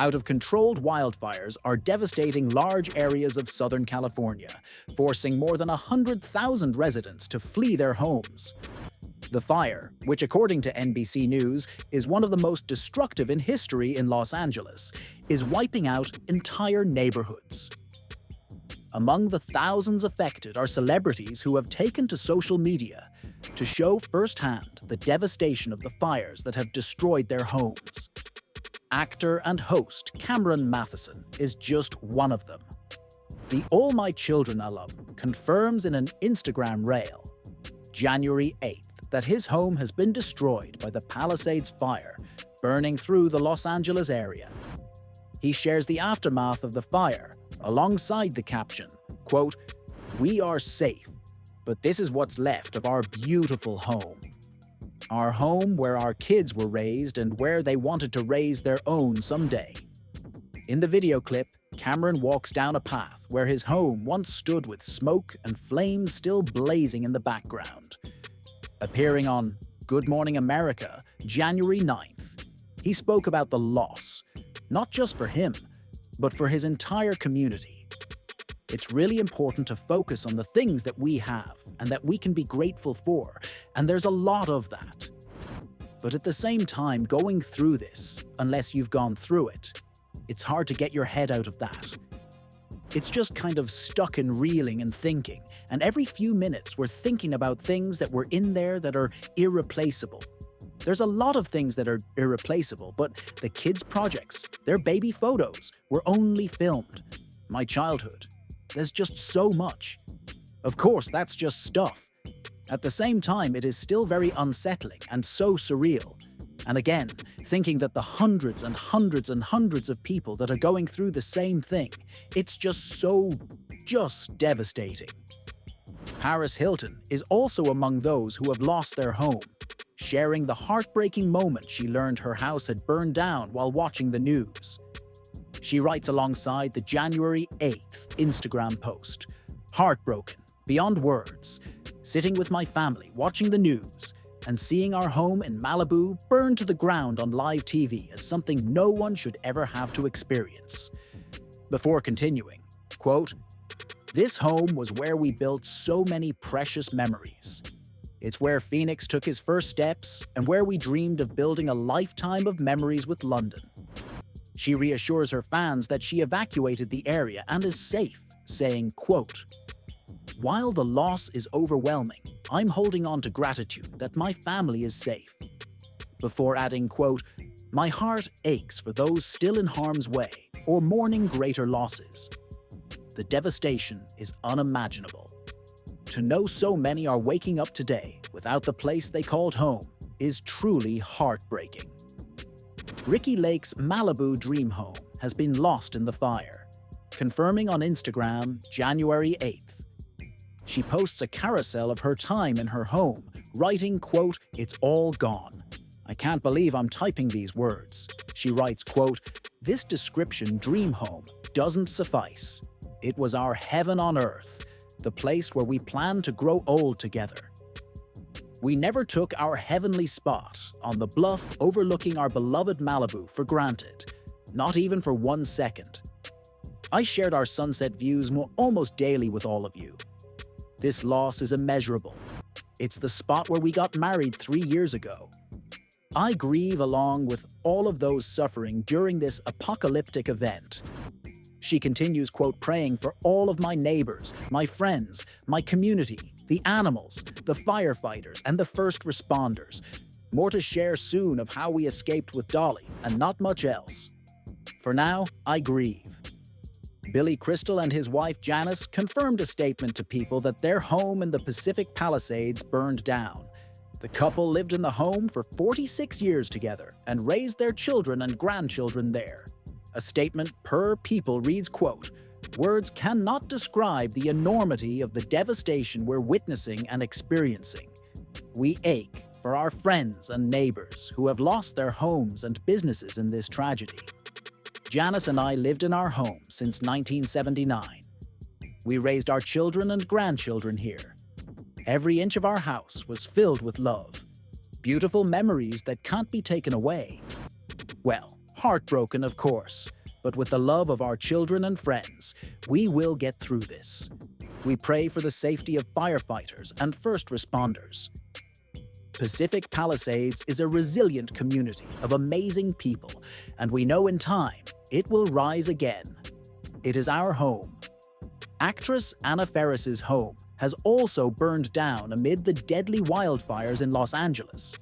Out-of-controlled wildfires are devastating large areas of Southern California, forcing more than 100,000 residents to flee their homes. The fire, which according to NBC News is one of the most destructive in history in Los Angeles, is wiping out entire neighborhoods. Among the thousands affected are celebrities who have taken to social media to show firsthand the devastation of the fires that have destroyed their homes. Actor and host Cameron Matheson is just one of them. The All My Children alum confirms in an Instagram reel, January 8th, that his home has been destroyed by the Palisades fire, burning through the Los Angeles area. He shares the aftermath of the fire, alongside the caption, quote, "We are safe, but this is what's left of our beautiful home. Our home where our kids were raised and where they wanted to raise their own someday." In the video clip, Cameron walks down a path where his home once stood with smoke and flames still blazing in the background. Appearing on Good Morning America, January 9th, he spoke about the loss, not just for him, but for his entire community. It's really important to focus on the things that we have and that we can be grateful for, and there's a lot of that. But at the same time, going through this, unless you've gone through it, it's hard to get your head out of that. It's just kind of stuck in reeling and thinking, and every few minutes we're thinking about things that were in there that are irreplaceable. There's a lot of things that are irreplaceable, but the kids' projects, their baby photos, were only filmed. My childhood. There's just so much. Of course, that's just stuff. At the same time, it is still very unsettling and so surreal. And again, thinking that the hundreds and hundreds and hundreds of people that are going through the same thing, it's just devastating. Paris Hilton is also among those who have lost their home, sharing the heartbreaking moment she learned her house had burned down while watching the news. She writes alongside the January 8th Instagram post, "Heartbroken, beyond words, sitting with my family watching the news, and seeing our home in Malibu burn to the ground on live TV is something no one should ever have to experience." Before continuing, quote, "This home was where we built so many precious memories. It's where Phoenix took his first steps and where we dreamed of building a lifetime of memories with London." She reassures her fans that she evacuated the area and is safe, saying, quote, "While the loss is overwhelming, I'm holding on to gratitude that my family is safe." Before adding, quote, "My heart aches for those still in harm's way or mourning greater losses. The devastation is unimaginable. To know so many are waking up today without the place they called home is truly heartbreaking." Ricki Lake's Malibu dream home has been lost in the fire, confirming on Instagram January 8th. She posts a carousel of her time in her home, writing, quote, "It's all gone. I can't believe I'm typing these words." She writes, quote, "This description dream home doesn't suffice. It was our heaven on earth, the place where we planned to grow old together. We never took our heavenly spot on the bluff overlooking our beloved Malibu for granted, not even for 1 second. I shared our sunset views almost daily with all of you. This loss is immeasurable. It's the spot where we got married 3 years ago. I grieve along with all of those suffering during this apocalyptic event." She continues, quote, "Praying for all of my neighbors, my friends, my community, the animals, the firefighters, and the first responders. More to share soon of how we escaped with Dolly, and not much else. For now, I grieve." Billy Crystal and his wife Janice confirmed a statement to people that their home in the Pacific Palisades burned down. The couple lived in the home for 46 years together and raised their children and grandchildren there. A statement per People reads, quote, "Words cannot describe the enormity of the devastation we're witnessing and experiencing. We ache for our friends and neighbors who have lost their homes and businesses in this tragedy. Janice and I lived in our home since 1979. We raised our children and grandchildren here. Every inch of our house was filled with love. Beautiful memories that can't be taken away. Well, Heartbroken, of course, but with the love of our children and friends, we will get through this. We pray for the safety of firefighters and first responders. Pacific Palisades is a resilient community of amazing people, and we know in time it will rise again. It is our home. Actress Anna Faris's home has also burned down amid the deadly wildfires in Los Angeles.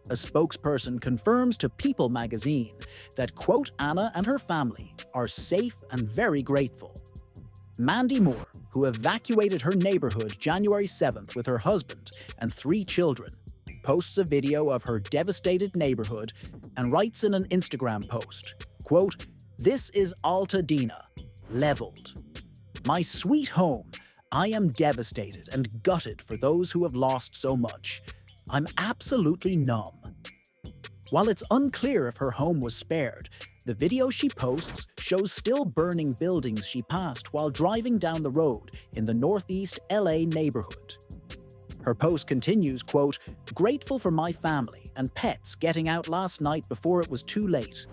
A spokesperson confirms to People magazine that, quote, Anna and her family are safe and very grateful. Mandy Moore, who evacuated her neighborhood January 7th with her husband and 3 children, posts a video of her devastated neighborhood and writes in an Instagram post, quote, "This is Altadena, leveled. My sweet home, I am devastated and gutted for those who have lost so much. I'm absolutely numb." While it's unclear if her home was spared, the video she posts shows still burning buildings she passed while driving down the road in the northeast LA neighborhood. Her post continues, quote, "Grateful for my family and pets getting out last night before it was too late.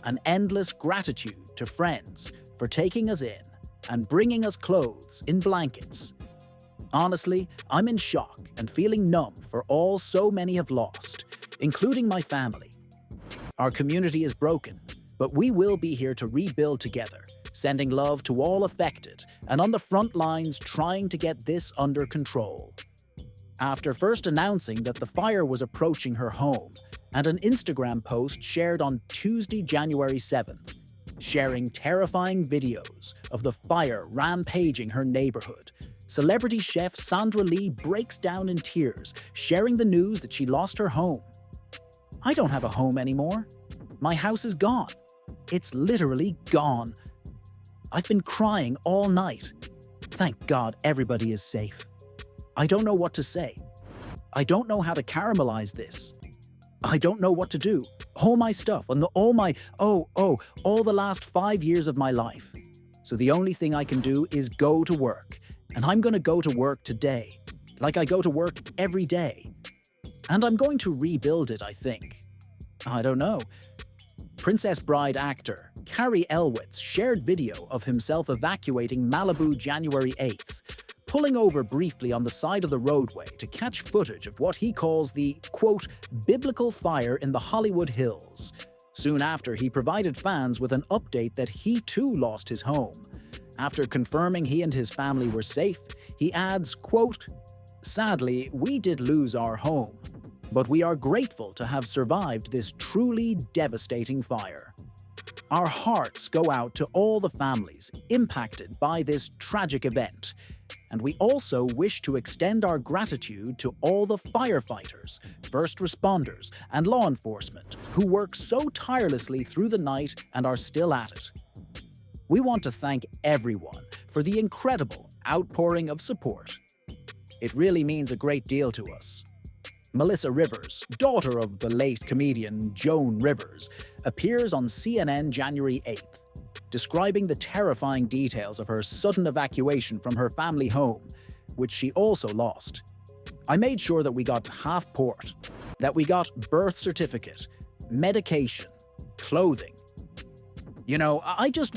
An endless gratitude to friends for taking us in and bringing us clothes in blankets. Honestly, I'm in shock and feeling numb for all so many have lost, including my family. Our community is broken, but we will be here to rebuild together, sending love to all affected and on the front lines trying to get this under control." After first announcing that the fire was approaching her home, and an Instagram post shared on Tuesday, January 7th, sharing terrifying videos of the fire rampaging her neighborhood, celebrity chef Sandra Lee breaks down in tears, sharing the news that she lost her home. "I don't have a home anymore. My house is gone. It's literally gone. I've been crying all night. Thank God everybody is safe. I don't know what to say. I don't know how to caramelize this. I don't know what to do. All my stuff and all the last 5 years of my life. So the only thing I can do is go to work. And I'm going to go to work today, like I go to work every day. And I'm going to rebuild it, I think. I don't know." Princess Bride actor Carrie Elwitz shared video of himself evacuating Malibu January 8th, pulling over briefly on the side of the roadway to catch footage of what he calls the, quote, "biblical fire in the Hollywood Hills." Soon after, he provided fans with an update that he too lost his home. After confirming he and his family were safe, he adds, quote, "Sadly, we did lose our home, but we are grateful to have survived this truly devastating fire. Our hearts go out to all the families impacted by this tragic event, and we also wish to extend our gratitude to all the firefighters, first responders, and law enforcement who work so tirelessly through the night and are still at it. We want to thank everyone for the incredible outpouring of support. It really means a great deal to us." Melissa Rivers, daughter of the late comedian Joan Rivers, appears on CNN January 8th, describing the terrifying details of her sudden evacuation from her family home, which she also lost. "I made sure that we got half port, that we got birth certificate, medication, clothing. You know,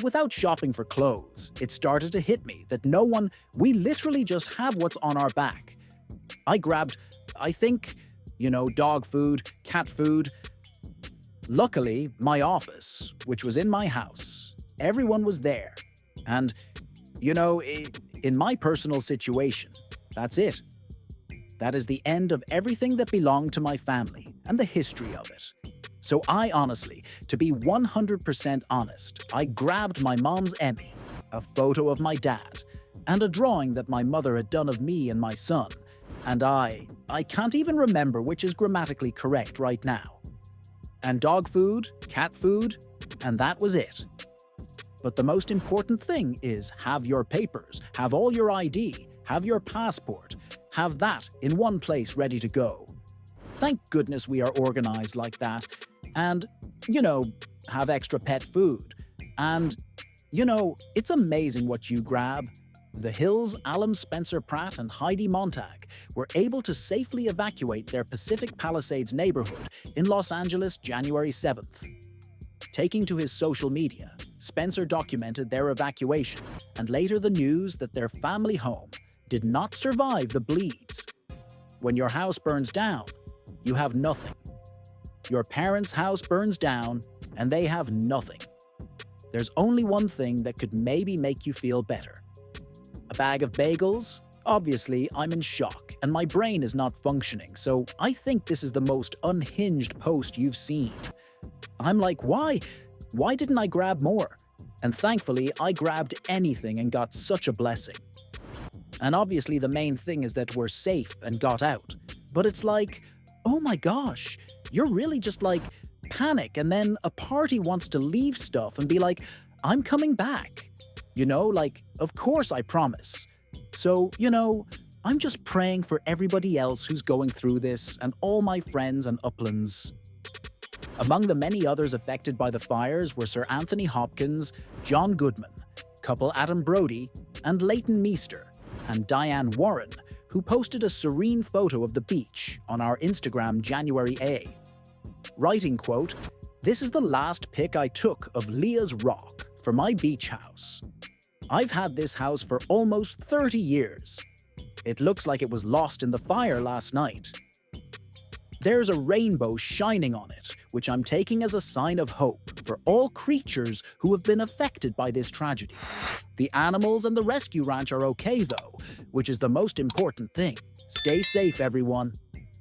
without shopping for clothes, it started to hit me that we literally just have what's on our back. I grabbed, dog food, cat food. Luckily, my office, which was in my house, everyone was there. And, in my personal situation, that's it. That is the end of everything that belonged to my family and the history of it. So I honestly, to be 100% honest, I grabbed my mom's Emmy, a photo of my dad, and a drawing that my mother had done of me and my son, and I can't even remember which is grammatically correct right now. And dog food, cat food, and that was it. But the most important thing is have your papers, have all your ID, have your passport, have that in one place ready to go. Thank goodness we are organized like that. And, have extra pet food. And, it's amazing what you grab. The Hills, Alum Spencer Pratt, and Heidi Montag were able to safely evacuate their Pacific Palisades neighborhood in Los Angeles January 7th. Taking to his social media, Spencer documented their evacuation and later the news that their family home did not survive the bleeds. When your house burns down, you have nothing. Your parents' house burns down and they have nothing. There's only one thing that could maybe make you feel better. A bag of bagels? Obviously, I'm in shock and my brain is not functioning, so I think this is the most unhinged post you've seen. I'm like, why? Why didn't I grab more? And thankfully, I grabbed anything and got such a blessing. And obviously the main thing is that we're safe and got out. But it's like, oh my gosh, you're really just like panic and then a party wants to leave stuff and be like, I'm coming back. You know, like, of course I promise. So, you know, I'm just praying for everybody else who's going through this and all my friends and uplands. Among the many others affected by the fires were Sir Anthony Hopkins, John Goodman, couple Adam Brody, and Leighton Meester, and Diane Warren, who posted a serene photo of the beach on our Instagram January 8th. Writing, quote, "This is the last pic I took of Leah's Rock for my beach house. I've had this house for almost 30 years. It looks like it was lost in the fire last night. There's a rainbow shining on it, which I'm taking as a sign of hope for all creatures who have been affected by this tragedy. The animals and the rescue ranch are okay though, which is the most important thing. Stay safe, everyone."